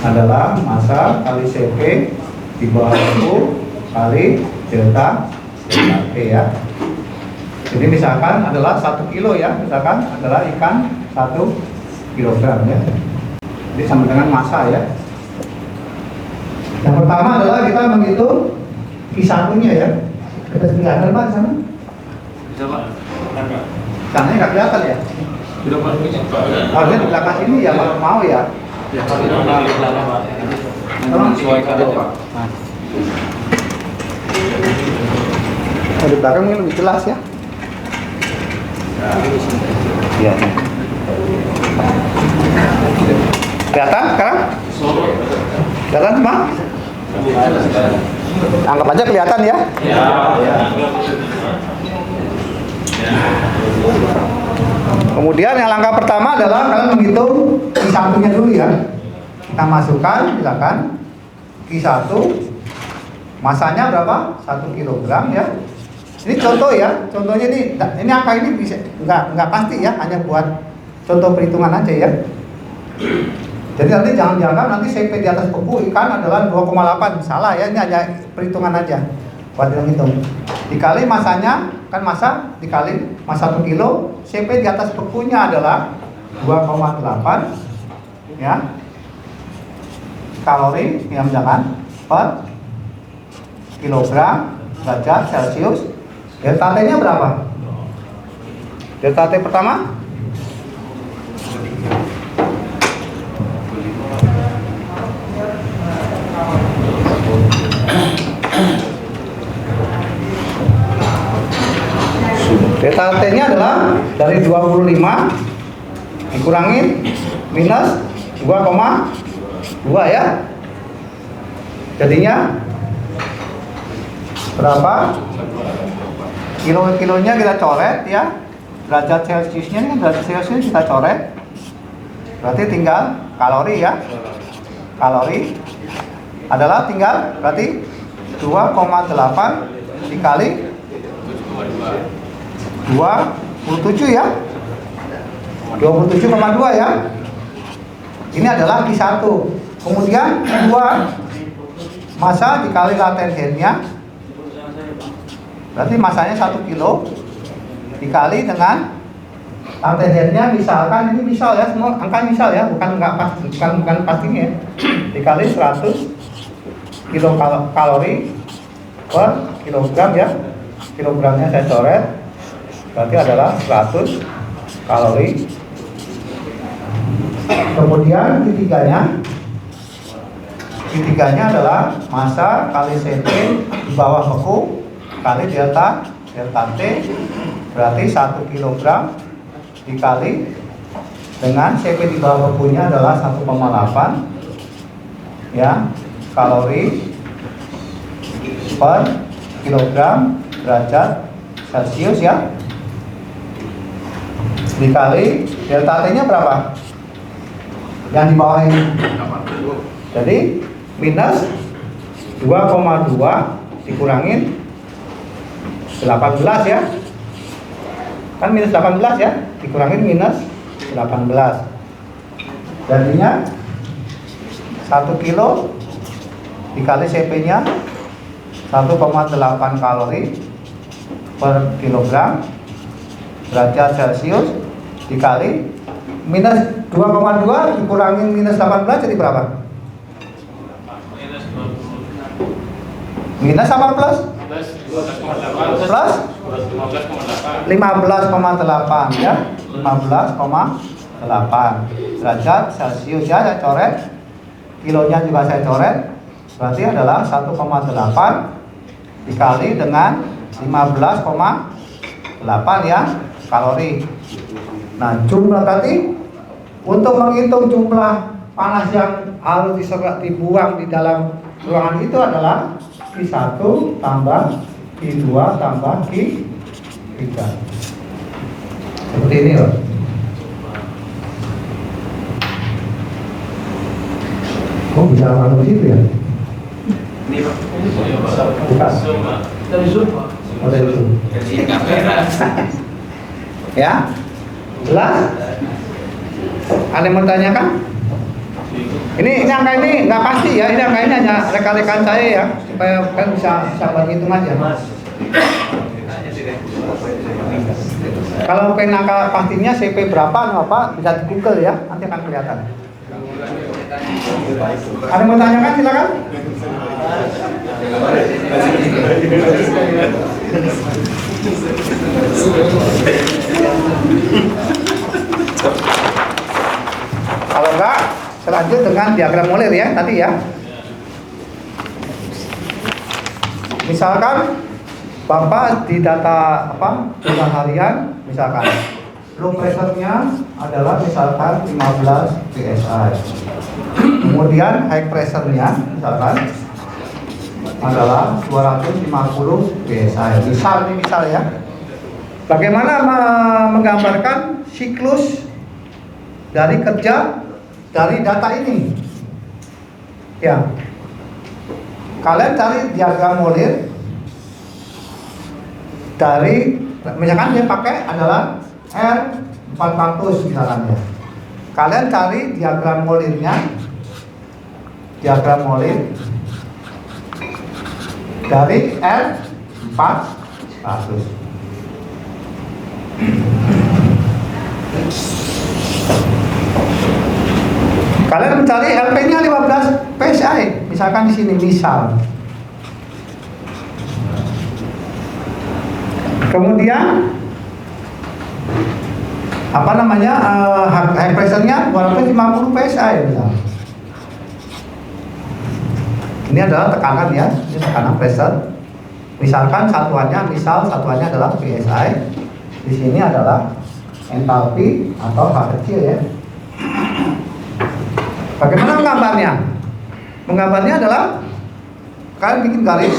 adalah massa kali CP di bawah beku kali delta T ya. Jadi misalkan adalah 1 kilo ya, misalkan adalah ikan 1 kilogram ya. Jadi sama dengan massa ya. Yang pertama adalah kita menghitung Q1-nya ya. Kita kelihatan Pak di sana? Bisa Pak. Sana nggak kelihatan ya? Sudah Pak. Harusnya di belakang sini ya kalau mau ya. Tolong Sesuaikan aja Pak. Nah, di belakang ini lebih jelas ya. Iya. Kelihatan sekarang? Kelihatan semua? Anggap aja kelihatan ya. Kemudian yang langkah pertama adalah kalian menghitung Q1-nya dulu ya. Kita masukkan misalkan Q1 masanya berapa? 1 kilogram ya. Ini contoh ya. Contohnya ini angka ini bisa nggak pasti ya, hanya buat contoh perhitungan aja ya. Jadi nanti jangan dianggap nanti CP di atas beku ikan adalah 2,8, salah ya, ini hanya perhitungan aja buat hitung. Dikali masanya, kan massa dikali massa 1 kilo, CP di atas bekunya adalah 2,8 ya kalori ya misalkan per kilogram derajat Celcius. Delta T-nya berapa? Delta T pertama delta T-nya adalah dari 25 dikurangin minus 2,2 ya. Jadinya berapa? Kilo-kilonya kita coret ya. Derajat Celciusnya ini derajat Celcius kita coret. Berarti tinggal kalori ya. Kalori adalah tinggal berarti 2,8 dikali 27 ya. 27,2 ya. Ini adalah Q1. Kemudian Q2 massa dikali latent headnya. Berarti masanya 1 kilo dikali dengan latent headnya, misalkan ini misal ya, semua angka misal ya, bukan pastinya ya. Dikali 100 kilokalori per kilogram ya. Kilogramnya saya coret berarti adalah 100 kalori. Kemudian titiganya adalah massa kali Cp di bawah beku kali delta T, berarti 1 kg dikali dengan Cp di bawah bekunya adalah 1,8 ya kalori per kilogram derajat Celcius ya, dikali delta T nya berapa yang di bawah ini, jadi minus 2,2 dikurangin 18 ya, kan minus 18 ya, dikurangin minus 18, jadinya 1 kilo dikali Cp nya 1,8 kalori per kilogram derajat Celcius dikali minus 2,2 dikurangin minus 18 jadi berapa? Minus apa plus? Plus 15,8 ya, 15,8 derajat Celcius ya, saya coret, kilonya juga saya coret, berarti adalah 1,8 dikali dengan 15,8 ya kalori. Nah, jumlah tadi untuk menghitung jumlah panas yang harus dibuang di dalam ruangan itu adalah Q1 tambah Q2 tambah Q3. Seperti ini loh. Kok bisa langsung ke situ ya? Ini Pak. Bukan. Dari Zoom Pak. Oh, dari Zoom. Dari kamera. Ya? Jelas? Ada yang mau tanyakan? Ini angka ini nggak pasti ya, ini angka ini hanya rekan-rekan saya ya, supaya kan bisa buat hitung aja. Kalau pengen angka pastinya CP berapa, apa bisa di Google ya, nanti akan kelihatan. Ada yang mau tanyakan, silakan. Kalau enggak, selanjut dengan diagram moler ya tadi ya. Misalkan Bapak di data data harian, misalkan low pressure-nya adalah misalkan 15 psi. Kemudian high pressure-nya misalkan adalah 250 psi. Misal ya. Bagaimana menggambarkan siklus dari kerja dari data ini? Ya. Kalian cari diagram molir dari, misalkan dia pakai adalah R400 misalkan ya. Kalian cari diagram molirnya, diagram molir dari R400. Kalian mencari LP-nya 15 psi, misalkan di sini misal. Kemudian high pressure-nya 250 psi misal. Ini adalah tekanan ya, ini tekanan pressure. Misalkan satuannya adalah psi. Di sini adalah entalpi atau H kecil ya. Bagaimana menggambarnya? Menggambarnya adalah kalian bikin garis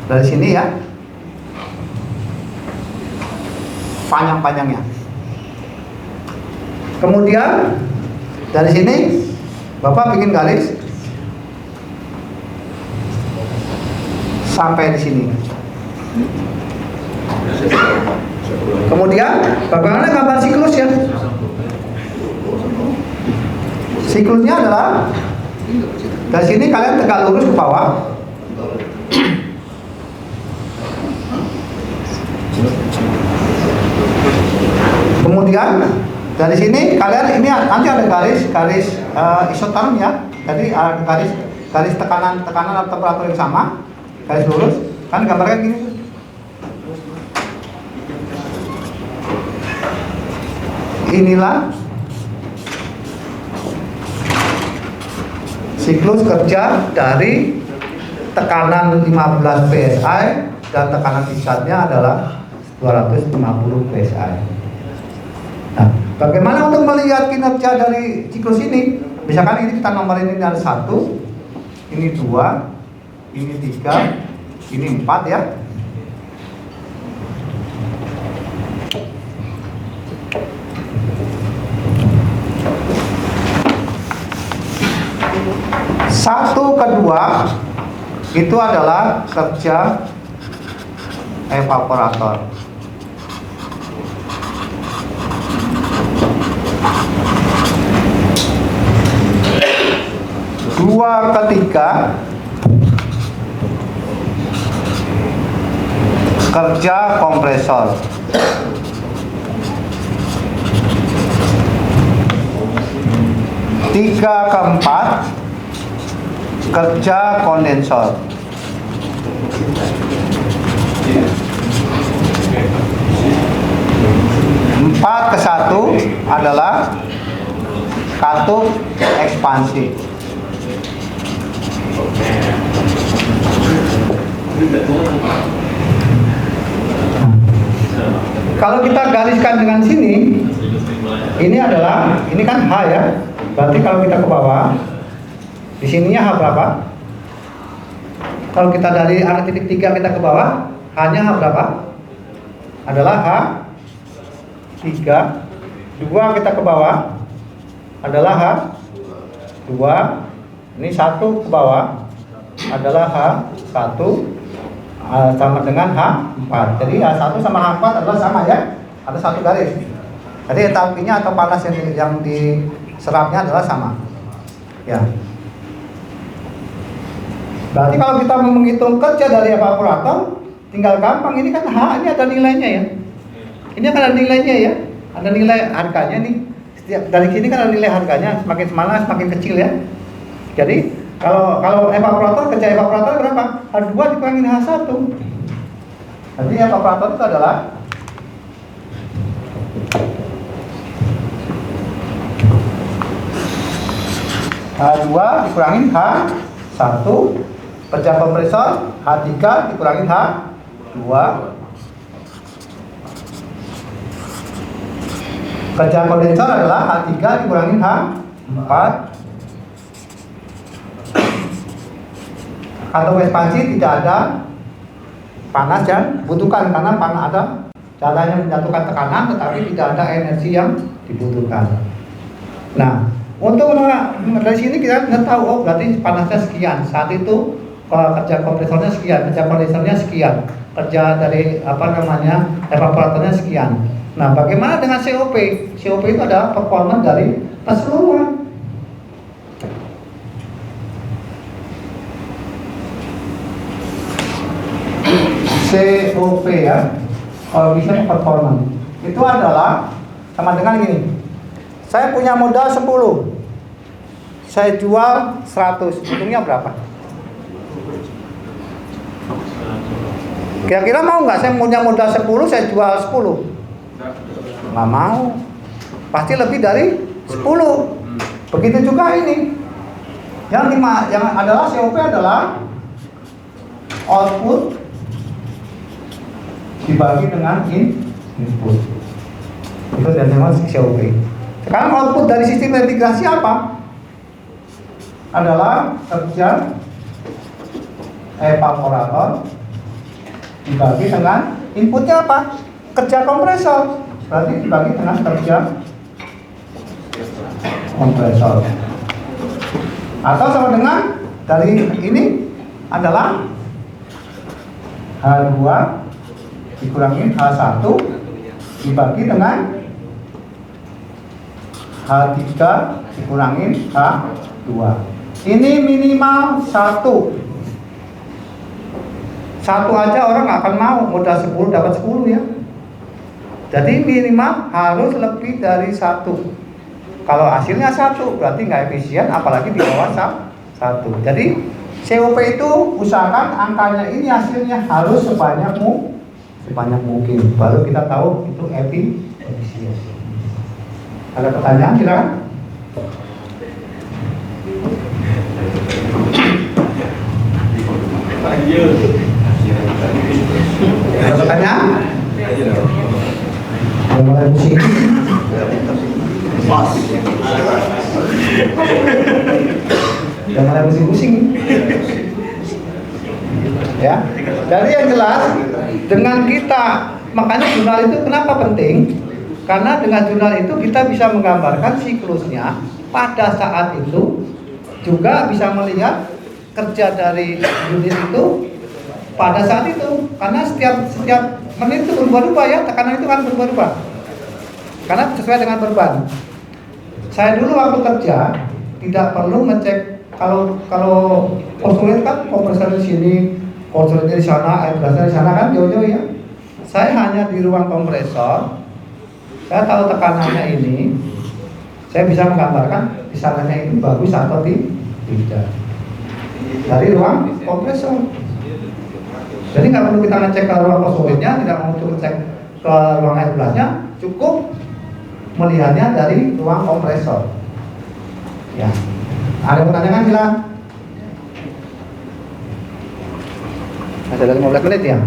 dari sini ya, panjang-panjangnya. Kemudian dari sini Bapak bikin garis sampai di sini. Kemudian bagaimana gambar siklus ya? Siklusnya adalah dari sini kalian tegak lurus ke bawah. Kemudian dari sini kalian ini nanti ada garis isoterm ya. Jadi ada garis tekanan atau temperatur yang sama, garis lurus. Kan gambarnya gini. inilah siklus kerja dari tekanan 15 PSI dan tekanan pusatnya adalah 250 PSI. Nah, bagaimana untuk melihat kinerja dari siklus ini? Misalkan ini kita nomorin, ini ada 1, ini 2, ini 3, ini 4 ya. Satu kedua itu adalah kerja evaporator. Dua ketiga kerja kompresor. Tiga keempat kerja kondensor. Empat ke 1 adalah katup ekspansi. Kalau kita gariskan dengan sini, ini adalah, ini kan H ya. Berarti kalau kita ke bawah, di sininya H berapa? Kalau kita dari arah titik 3 kita ke bawah, H-nya H berapa? Adalah H 3. 2 kita ke bawah adalah H 2. Ini 1 ke bawah adalah H 1 sama dengan H 4. Jadi H1 sama H 4 adalah sama ya. Ada satu garis. Jadi entalpinya atau panas yang diserapnya adalah sama. Ya. Berarti kalau kita mau menghitung kerja dari evaporator, tinggal gampang. Ini kan H, ini ada nilainya ya. Ini akan ada nilainya ya. Ada nilai harganya nih. Setiap dari sini kan ada nilai harganya, semakin semana semakin kecil ya. Jadi kalau evaporator, kerja evaporator berapa? H2 dikurangin H1. Jadi evaporator itu adalah H2 dikurangin H1. Kerja kompresor H3 dikurangin H2. Kerja kondensor adalah H3 dikurangin H4. Katup ekspansi tidak ada panas yang dibutuhkan karena panas ada caranya menjatuhkan tekanan tetapi tidak ada energi yang dibutuhkan. Nah, untuk dari sini kita tahu oh berarti panasnya sekian. Saat itu kerja kompresornya sekian, kerja kondensornya sekian, kerja dari evaporatornya sekian. Nah, bagaimana dengan COP? COP itu adalah performa dari keseluruhan. COP ya, coefficient performance itu adalah sama dengan gini. Saya punya modal 10, saya jual 100, untungnya berapa? Kira-kira mau nggak saya punya modal 10, saya jual 10? Nggak mau, pasti lebih dari 10. Begitu juga ini. Yang adalah COP adalah output dibagi dengan input. Itu yang namanya COP. Sekarang output dari sistem integrasi apa? Adalah kerja evaporator dibagi dengan inputnya apa? Kerja kompresor. Berarti dibagi dengan kerja kompresor. Atau sama dengan dari ini adalah H2 dikurangin H1 dibagi dengan H3 dikurangin H2. Ini minimal 1. Satu aja orang nggak akan mau, modal 10 dapat 10 ya. Jadi minimal harus lebih dari 1. Kalau hasilnya 1 berarti nggak efisien, apalagi di bawah 1. Jadi COP itu usahakan angkanya ini hasilnya harus sebanyak mungkin. Baru kita tahu itu efisien. Ada pertanyaan, silakan. Ada pertanyaan? Yang mulai pusing. Yang mulai pusing-pusing. Ya. Jadi yang jelas dengan kita, makanya jurnal itu kenapa penting? Karena dengan jurnal itu kita bisa menggambarkan siklusnya pada saat itu, juga bisa melihat kerja dari unit itu pada saat itu. Karena setiap menit itu berubah-ubah ya, tekanan itu kan berubah-ubah. Karena sesuai dengan beban. Saya dulu waktu kerja tidak perlu ngecek kalau konsulen kan kompresor di sini, konsulen di sana, air berasal di sana kan jauh-jauh ya. Saya hanya di ruang kompresor. Saya tahu tekanannya ini, saya bisa menggambarkan kisarannya itu bagus atau tidak dari ruang kompresor. Jadi nggak perlu kita ngecek ke ruang konsulennya, tidak perlu ngecek ke ruang air belasnya, cukup melihatnya dari ruang kompresor. Ya, ada yang pertanyaan silakan. Masih ada 15 menit ya.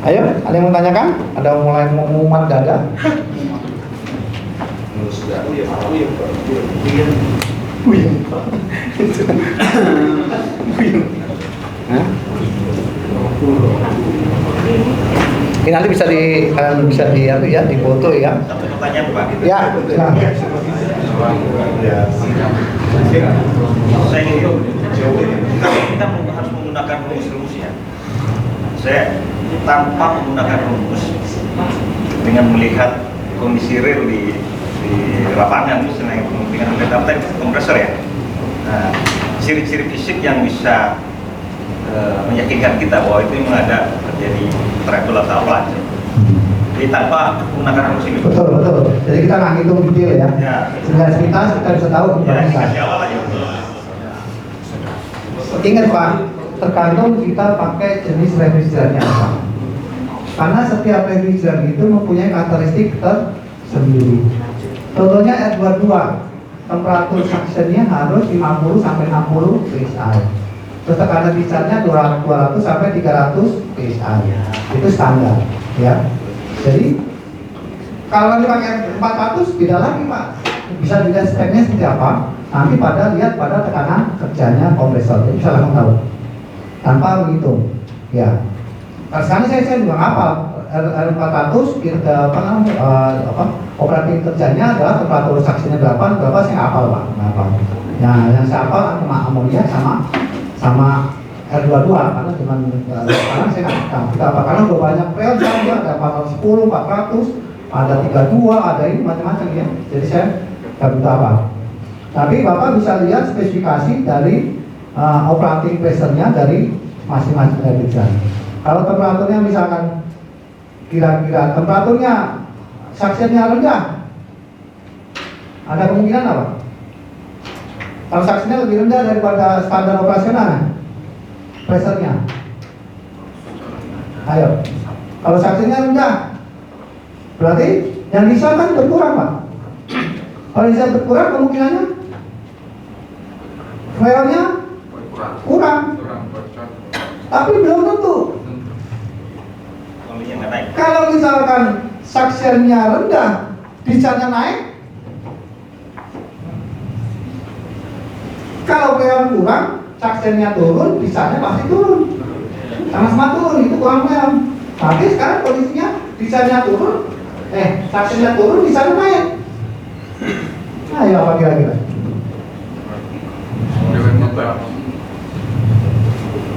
Ayo, ada yang mau tanyakan? Ada mulai mengumuman dada? Ini nanti bisa di foto ya. Satu pertanyaan Pak. Ya, silakan. Saya ingin kita harus menggunakan rumus-rumus ya. Saya tanpa menggunakan rumus, dengan melihat kondisi real di lapangan, misalnya dengan melihat kompresor ya. Nah, ciri-ciri fisik yang bisa meyakinkan kita bahwa itu memang ada terjadi trouble atau apa. Jadi tanpa menggunakan rumus ini. Betul. Jadi kita nggak ngitung detail ya. Sehingga sepintas kita bisa tahu Ya, kita. dikasih awal aja. Ingat Pak, tergantung kita pakai jenis refrigerannya apa. Karena setiap refrigeran itu mempunyai karakteristik tersendiri. Contohnya R22, temperatur suctionnya harus 50 sampai 60 psi. Terus tekanan discharge-nya 200 sampai 300 psi. Itu standar, ya. Jadi kalau dipakai 400 beda lagi Pak. Bisa dilihat speknya seperti apa. Nanti lihat pada tekanan kerjanya kompresor. Jadi bisa langsung tahu tanpa menghitung, ya. Sekarang saya juga ngapal R400 operating kerjanya adalah temperatur saksinya berapa saya hafal Pak. Nah, yang saya hafal amonia sama R22 karena cuman sekarang saya nggak tahu berapa, karena udah banyak pel saja, ada 410, 400, ada 32, ada ini macam-macam ya. Jadi saya nggak butuh apa. Tapi Bapak bisa lihat spesifikasi dari operating pressure-nya dari masing-masing refrigeran. Kalau temperaturnya misalkan kira-kira temperaturnya suctionnya rendah, ada kemungkinan apa? Kalau suctionnya lebih rendah daripada standar operasional, pressure-nya. Ayo, kalau suctionnya rendah, berarti yang bisa kan berkurang Pak. Kalau bisa berkurang kemungkinannya file-nya kurang. Tapi belum tentu. Kalau misalkan suctionnya rendah, discharge-nya naik. Kalau file kurang, suctionnya turun, discharge-nya pasti turun. Sama-sama turun, itu kurang file. Tapi sekarang kondisinya discharge-nya turun, suctionnya turun, discharge-nya naik. Ayo apa kira-kira?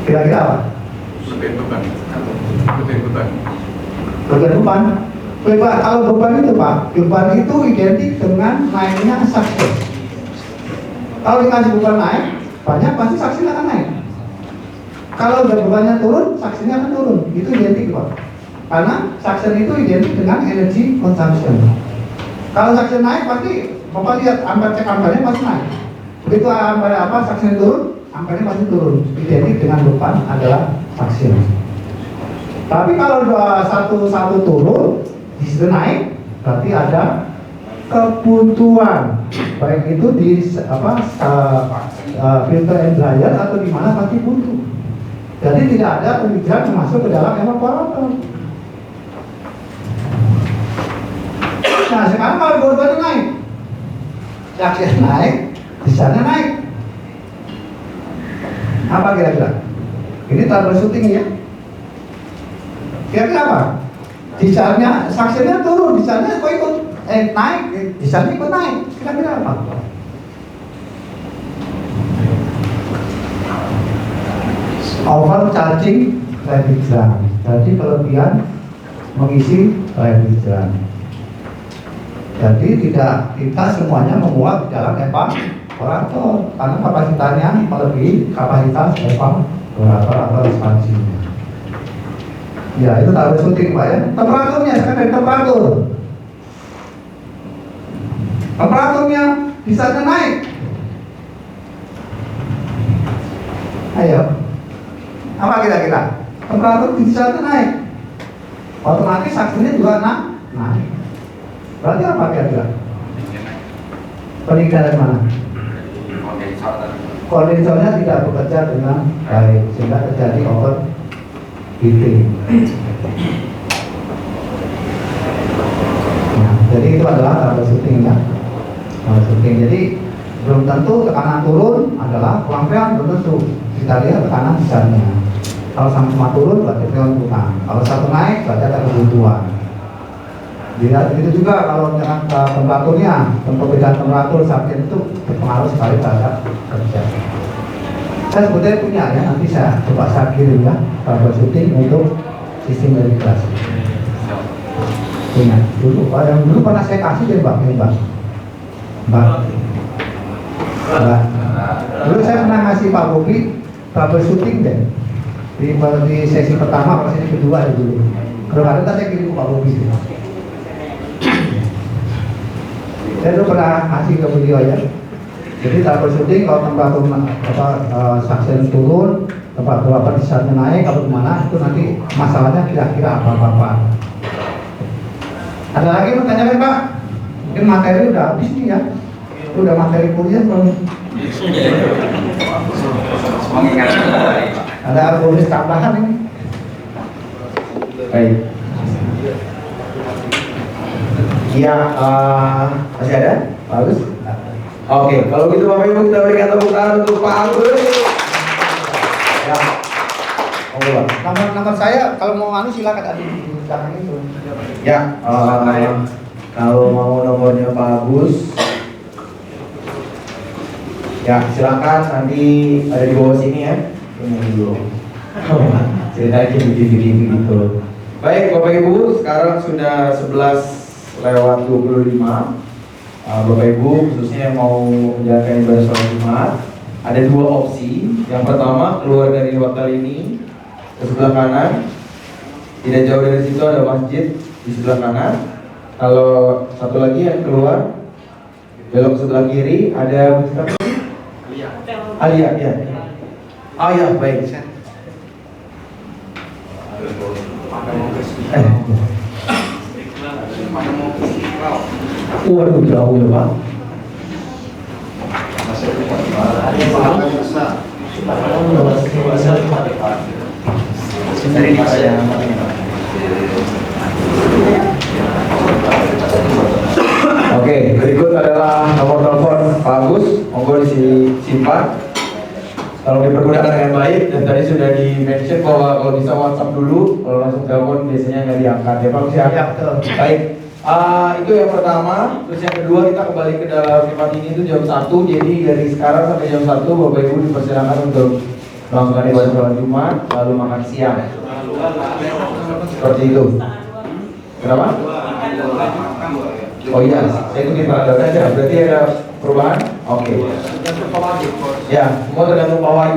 Kira-kira apa? Beban. Kalau beban itu Pak, beban itu identik dengan naiknya suction. Kalau dikasih beban naik, banyak pasti suction akan naik. Kalau udah bebannya turun, suctionnya akan turun. Itu identik Pak. Karena suction itu identik dengan energy consumption. Kalau suction naik pasti Bapak lihat cek ampernya pasti naik. Begitu amper suction turun, ampernya pasti turun. Identik dengan beban adalah suction. Tapi kalau satu turun, di situ naik, berarti ada kebuntuan, baik itu di filter and dryer atau di mana pasti buntu. Jadi tidak ada pemikiran masuk ke dalam evaporator. Nah sekarang kalau dua-duanya naik, reaksinya naik, disanya naik. Apa kira-kira? Ini troubleshooting ya. Kira-kira apa? Disanya, saksinya turun, disanya kok ikut naik, disanya ikut naik. Kira-kira apa? Overcharging refrigerant. Jadi kelebihan mengisi refrigerant. Jadi tidak kita semuanya menguap di dalam evaporator karena kapasitasnya melebihi kapasitas evaporator atau ekspansinya. Ya itu harus syuting Pak ya. Temperaturnya sekarang temperatur. Temperaturnya bisa naik. Ayo. Apa kira-kira? Temperatur bisa naik. Otomatis saksinya juga naik. Berarti apa kira-kira? Peningkatan dari mana? Kondensornya tidak bekerja dengan baik sehingga terjadi overheating. Nah, jadi itu adalah troubleshooting ya. Troubleshooting. Jadi belum tentu tekanan turun adalah pelan-pelan, belum tentu. Kita lihat tekanan besarnya. Kalau sama turun berarti kurang. Kalau satu naik berarti ada kebutuhan. Lihat itu juga kalau dengan temperaturnya, perbedaan temperatur saat itu berpengaruh sekali terhadap kerja. Saya sebetulnya punya ya, nanti saya coba saya kirim ya troubleshooting untuk sistem irigasi. Punya dulu, yang dulu pernah saya kasih deh Mbak. Dulu saya pernah ngasih Pak Bobi troubleshooting deh di sesi pertama, kalau sesi kedua ya dulu. Kalau ada saya kirim ke Pak Bobi. Saya dulu pernah ngasih ke beliau ya. Jadi troubleshooting kalau temperatur saksian turun, temperatur apa di saatnya naik, kalau kemana itu nanti masalahnya kira-kira apa. Ada lagi mau tanya Pak? Mungkin materi udah habis nih ya. Itu udah materi kuliah belum? Ada tulis tambahan ini. Baik. Iya, masih ada? Bagus. Oke, kalau gitu Bapak Ibu kita berikan tepuk tangan untuk Pak Agus. Ya. Nomor saya kalau mau silakan ada di belakang itu. Ya, kalau mau nomornya Pak Agus. Ya, silakan nanti ada di bawah sini ya. Ini dulu. Ceritanya gini gitu. Baik, Bapak Ibu, sekarang sudah 11:25. Bapak Ibu khususnya yang mau menjalankan ibadah sholat Jumat, ada dua opsi. Yang pertama, keluar dari hotel ini ke sebelah kanan, tidak jauh dari situ ada masjid di sebelah kanan. Kalau satu lagi yang keluar, belok ke sebelah kiri ada Alia, ya. Oh ya, baik. Waduh, jauh ya Pak. Oke, berikut adalah nomor telepon Pak Agus. Monggo disimpan. Kalau dipergunakan dengan baik, dan tadi sudah di-mention bahwa kalau bisa WhatsApp dulu, kalau langsung telepon biasanya nggak diangkat ya Pak. Ya, betul. Baik. Itu yang pertama. Terus yang kedua, kita kembali ke dalam tempat ini itu jam 1. Jadi dari sekarang sampai jam 1 Bapak Ibu dipersilakan untuk melakukan ibadah sholat Jumat lalu makan siang. Seperti itu. Kenapa? Oh iya, saya ikutin Pak Daud aja. Berarti ada perubahan? Oke. Ya, semua tergantung Pak Wahyu.